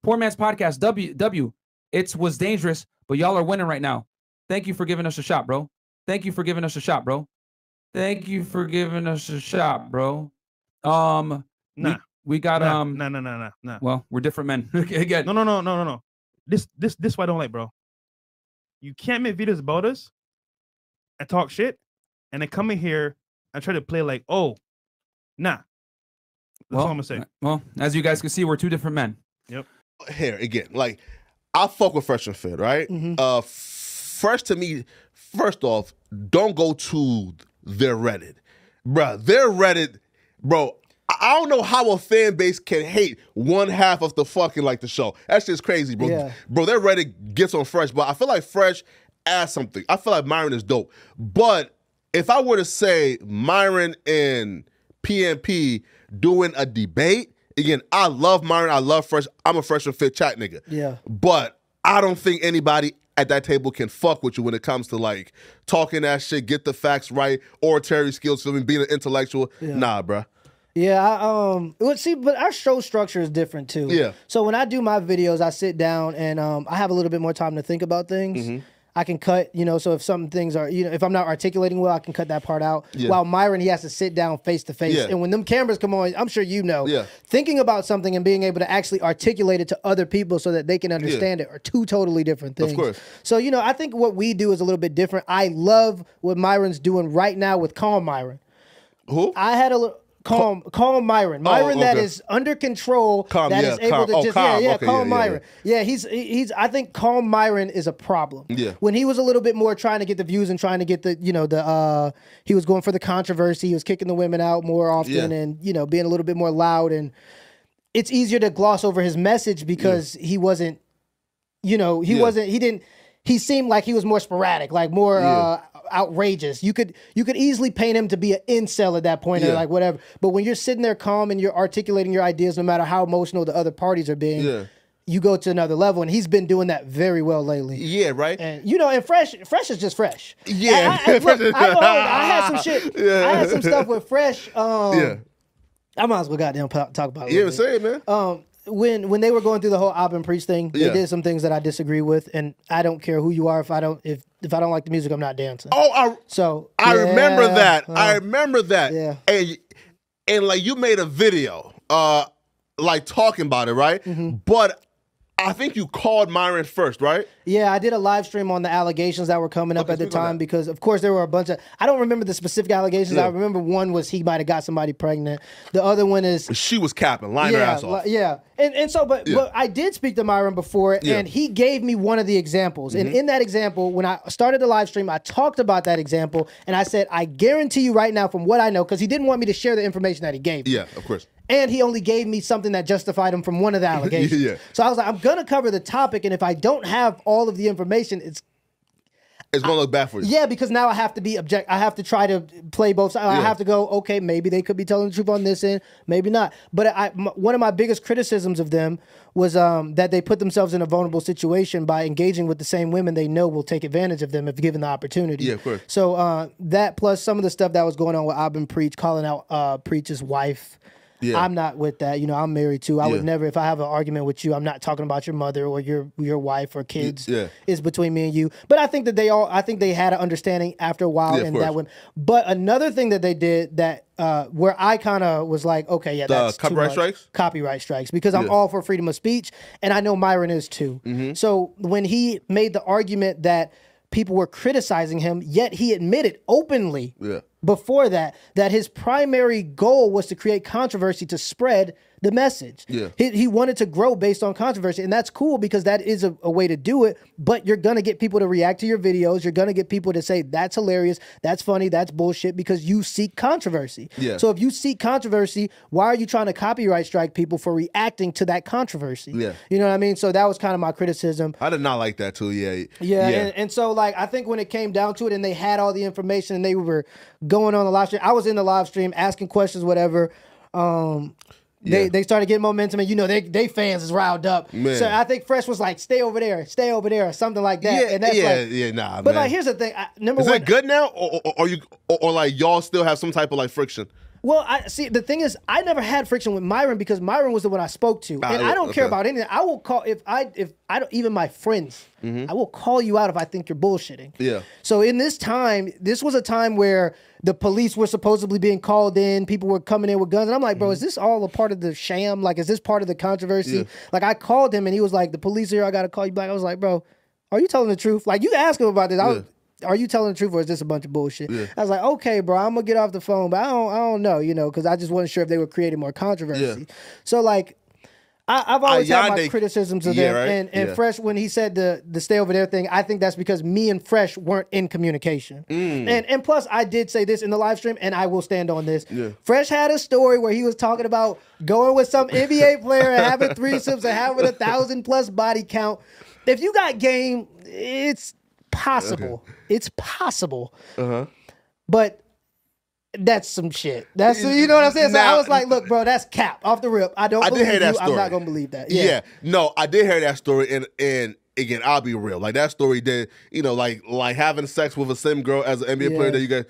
Poor Man's Podcast, W. It was dangerous, but y'all are winning right now. Thank you for giving us a shot, bro. Thank you for giving us a shot, bro. Thank you for giving us a shot, bro. Nah. We got Nah. Well, we're different men. Again. No. This what I don't like, bro. You can't make videos about us and talk shit and then come in here and try to play like, oh, nah. That's all I'm gonna say. Well, as you guys can see, we're two different men. Yep. Here again, like I fuck with Fresh and Fit, right? Fresh to me, first off, don't go to their Reddit, bro. Their Reddit, bro. I don't know how a fan base can hate one half of the fucking like the show. That's just crazy, bro. Yeah. Bro, their Reddit gets on Fresh, but I feel like Fresh adds something. I feel like Myron is dope. But if I were to say Myron and PNP doing a debate, again, I love Myron, I love Fresh. I'm a Fresh and Fit chat nigga. Yeah. But I don't think anybody at that table can fuck with you when it comes to like talking that shit, get the facts right, oratory skills, being an intellectual. Yeah. Nah, bruh. Yeah, let's see, but our show structure is different too. Yeah. So when I do my videos, I sit down and I have a little bit more time to think about things. I can cut, so if some things are, if I'm not articulating well, I can cut that part out. Yeah. While Myron, he has to sit down face to face. Yeah. And when them cameras come on, I'm sure Yeah. thinking about something and being able to actually articulate it to other people so that they can understand it are two totally different things. Of course. So, I think what we do is a little bit different. I love what Myron's doing right now with Calm Myron. Who? I had a little... Calm Myron. Myron that is under control. Calm, that yeah, is able calm. to Oh, just calm. Okay, calm yeah, Myron. Yeah, he's I think Calm Myron is a problem. Yeah. When he was a little bit more trying to get the views and trying to get the he was going for the controversy, he was kicking the women out more often and being a little bit more loud, and it's easier to gloss over his message because he wasn't he seemed like he was more sporadic, like more outrageous. You could easily paint him to be an incel at that point or like whatever. But when you're sitting there calm and you're articulating your ideas, no matter how emotional the other parties are being, you go to another level. And he's been doing that very well lately. Yeah, right. And and Fresh is just Fresh. Yeah. I had some shit. I had some stuff with Fresh. Yeah. I might as well goddamn talk about it. Yeah, say it, man. When they were going through the whole Ab and Preach thing, they did some things that I disagree with, and I don't care who you are. If I don't like the music, I'm not dancing. Oh, I remember that. I remember that. Yeah. And like you made a video, like talking about it, right? But I think you called Myron first, right? Yeah, I did a live stream on the allegations that were coming up at the time because, of course, there were a bunch of... I don't remember the specific allegations. I remember one was he might have got somebody pregnant. The other one is... She was capping, lying her ass off. Yeah. And so, but I did speak to Myron before, and he gave me one of the examples. And in that example, when I started the live stream, I talked about that example, and I said, I guarantee you right now from what I know, because he didn't want me to share the information that he gave me. Yeah, of course. And he only gave me something that justified him from one of the allegations. So I was like, I'm going to cover the topic, and if I don't have all of the information, it's going to look bad for you. Yeah, because now I have to be I have to try to play both sides. I have to go, okay, maybe they could be telling the truth on this end, maybe not. But one of my biggest criticisms of them was that they put themselves in a vulnerable situation by engaging with the same women they know will take advantage of them if given the opportunity. Yeah, of course. So that plus some of the stuff that was going on with Ab and Preach, calling out Preach's wife. Yeah. I'm not with that. I'm married too. I would never, if I have an argument with you, I'm not talking about your mother or your wife or kids. It's between me and you. But I think that they had an understanding after a while, and that went. But another thing that they did that where I kind of was like, okay, yeah, that's copyright strikes. Copyright strikes, because I'm all for freedom of speech, and I know Myron is too. So when he made the argument that people were criticizing him, yet he admitted openly before that his primary goal was to create controversy to spread the message. He wanted to grow based on controversy, and that's cool because that is a way to do it, but you're going to get people to react to your videos. You're going to get people to say, that's hilarious, that's funny, that's bullshit, because you seek controversy. So if you seek controversy, why are you trying to copyright strike people for reacting to that controversy? You know what I mean? So that was kind of my criticism. I did not like that too, And so like I think when it came down to it and they had all the information and they were going on the live stream, I was in the live stream asking questions, whatever. They started getting momentum, and they fans is riled up. Man. So I think Fresh was like, stay over there, or something like that. And that's nah. But man. like, here's the thing. Is it good now, or like y'all still have some type of like friction? Well, I see. The thing is, I never had friction with Myron because Myron was the one I spoke to, and I don't care about anything. I will call if I don't even my friends. I will call you out if I think you're bullshitting. Yeah. So in this time, this was a time where the police were supposedly being called in. People were coming in with guns, and I'm like, bro, is this all a part of the sham? Like, is this part of the controversy? Yeah. Like, I called him, and he was like, "The police are here. I got to call you back." I was like, bro, are you telling the truth? Like, you can ask him about this. Are you telling the truth or is this a bunch of bullshit? Yeah. I was like, okay, bro, I'm gonna get off the phone, but I don't know, because I just wasn't sure if they were creating more controversy. Yeah. So like, I've always had my criticisms of them, right? and Fresh, when he said the stay over there thing, I think that's because me and Fresh weren't in communication. And plus, I did say this in the live stream, and I will stand on this. Yeah. Fresh had a story where he was talking about going with some NBA player and having threesomes and having 1,000+ body count. If you got game, it's possible. Okay. It's possible. But that's some shit. That's, you know what I'm saying? So I was like, look, bro, that's cap off the rip. I did hear that story. I'm not gonna believe that. Yeah. No, I did hear that story, and again, I'll be real. Like that story did, like having sex with a sim girl as an NBA player that you guys.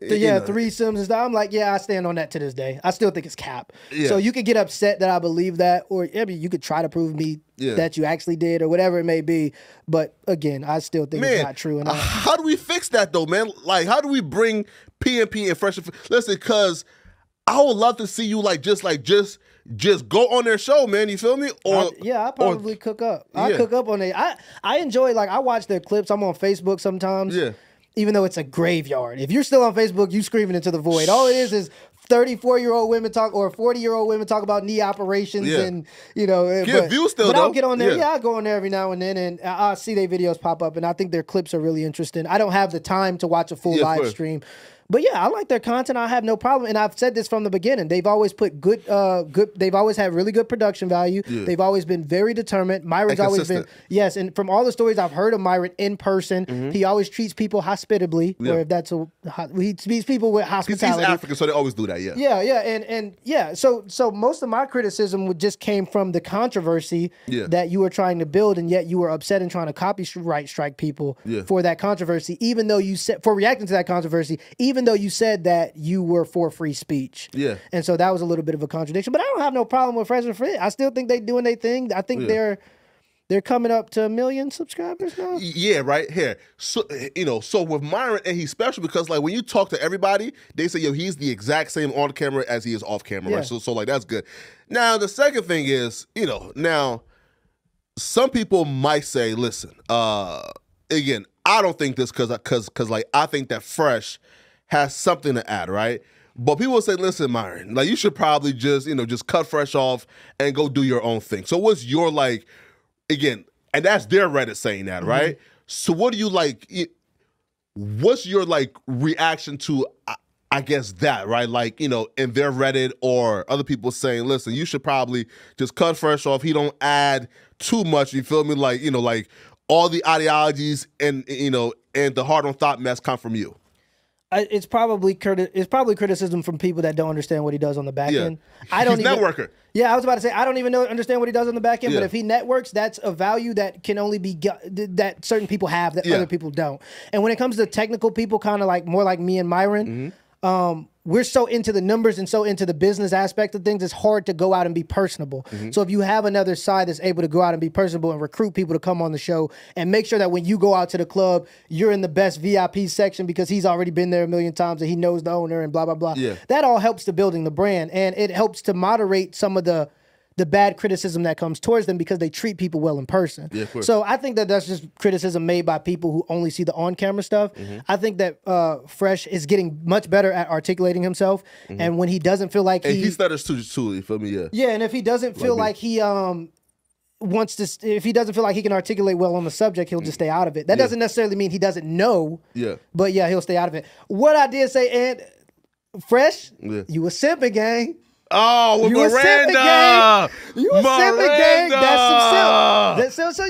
Threesomes and stuff. I'm like, I stand on that to this day. I still think it's cap. Yeah. So you could get upset that I believe that, or you could try to prove me that you actually did, or whatever it may be. But again, I still think it's not true. How do we fix that though, man? Like, how do we bring PNP and Fresh? Listen, because I would love to see you just go on their show, man. You feel me? Or I probably cook up. I cook up on it. I enjoy, I watch their clips. I'm on Facebook sometimes. Yeah. Even though it's a graveyard. If you're still on Facebook, you screaming into the void. All it is 34-year-old women talk, or 40-year-old women talk about knee operations, and get views still. But I'll get on there. I go on there every now and then, and I'll see their videos pop up, and I think their clips are really interesting. I don't have the time to watch a full live stream. But I like their content. I have no problem. And I've said this from the beginning. They've always put good, they've always had really good production value. Yeah. They've always been very determined. Myron's always been, and from all the stories I've heard of Myron in person, he always treats people hospitably, or if that's he treats people with hospitality. He's African, so they always do that, So most of my criticism just came from the controversy that you were trying to build, and yet you were upset and trying to copyright strike people for that controversy, even though you said, for reacting to that controversy, even though you said that you were for free speech. Yeah. And so that was a little bit of a contradiction. But I don't have no problem with Fresh and Fit. I still think they doing their thing. I think they're coming up to 1 million subscribers now. Yeah, right here. So so with Myron, and he's special because when you talk to everybody, they say, he's the exact same on camera as he is off camera. Right? So that's good. Now the second thing is, now some people might say, listen, again, I don't think this because I think that Fresh has something to add, right? But people will say, listen, Myron, you should probably just cut Fresh off and go do your own thing. So what's your again, and that's their Reddit saying that, right? So what do you what's your reaction to, I guess that, right? In their Reddit or other people saying, listen, you should probably just cut Fresh off. He don't add too much, you feel me? All the ideologies and the hard on thought mess come from you. It's probably criticism from people that don't understand what he does on the back end. I don't He's networker. Yeah, I was about to say I don't even understand what he does on the back end. But if he networks, that's a value that can only be that certain people have that other people don't. And when it comes to technical people, kind of more like me and Myron, we're so into the numbers and so into the business aspect of things, it's hard to go out and be personable. So if you have another side that's able to go out and be personable and recruit people to come on the show and make sure that when you go out to the club, you're in the best VIP section because he's already been there 1 million times and he knows the owner and blah, blah, blah. Yeah. That all helps to building the brand, and it helps to moderate some of the bad criticism that comes towards them because they treat people well in person. Yeah, so I think that that's just criticism made by people who only see the on-camera stuff. I think that Fresh is getting much better at articulating himself, and when he doesn't feel like he stutters too, you feel me? Yeah. Yeah, and if he doesn't feel like he wants to, if he doesn't feel like he can articulate well on the subject, he'll just stay out of it. That doesn't necessarily mean he doesn't know. Yeah. But he'll stay out of it. What I did say, and Fresh, you a simping, gang. Oh, with Miranda. You a simping gang. That's some simp. So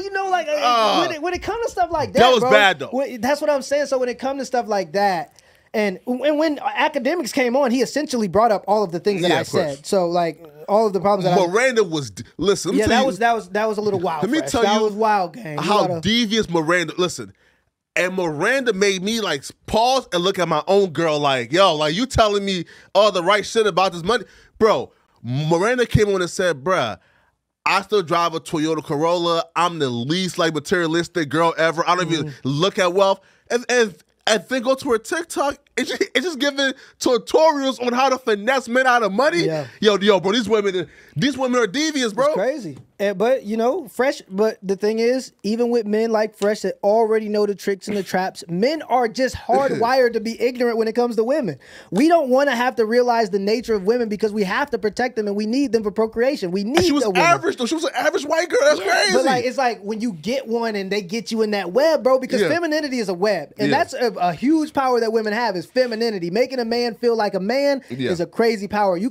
when it comes to stuff like that, that was bad though. That's what I'm saying. So when it comes to stuff like that, and when Academics came on, he essentially brought up all of the things that I said. So all of the problems that Miranda was. Listen, that was a little wild. Let me tell you, that was wild, gang. How devious Miranda. Listen, And Miranda made me like pause and look at my own girl like, yo, like you telling me all the right shit about this money. Bro, Miranda came on and said, bruh, I still drive a Toyota Corolla. I'm the least like materialistic girl ever. I don't even look at wealth. And then go to her TikTok. It's just giving tutorials on how to finesse men out of money. Yeah. Yo, bro, these women are devious, bro. It's crazy. But you know, Fresh. But the thing is, even with men like Fresh that already know the tricks and the traps, men are just hardwired to be ignorant when it comes to women. We don't want to have to realize the nature of women because we have to protect them and we need them for procreation. We need. She was average though. She was an average white girl. That's crazy. But like, it's like when you get one and they get you in that web, bro. Because femininity is a web, and that's a huge power that women have is femininity. Making a man feel like a man is a crazy power. You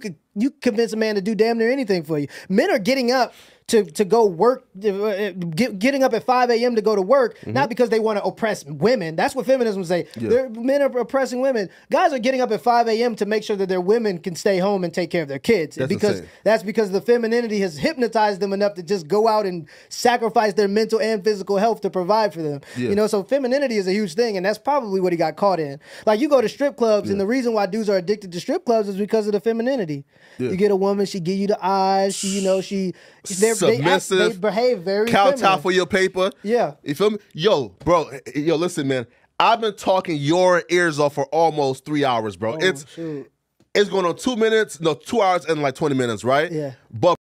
convince a man to do damn near anything for you. Men are getting up to go work, getting up at 5 a.m. to go to work, not because they want to oppress women. That's what feminism say. Men are oppressing women. Guys are getting up at 5 a.m. to make sure that their women can stay home and take care of their kids. That's because the femininity has hypnotized them enough to just go out and sacrifice their mental and physical health to provide for them. You know, so femininity is a huge thing, and that's probably what he got caught in. Like, you go to strip clubs, and the reason why dudes are addicted to strip clubs is because of the femininity. You get a woman, she give you the eyes, submissive, they behave very kowtow for your paper. Yeah. You feel me? Yo, bro, listen, man. I've been talking your ears off for almost 3 hours, bro. It's going on 2 minutes, no, 2 hours and like 20 minutes, right? Yeah. But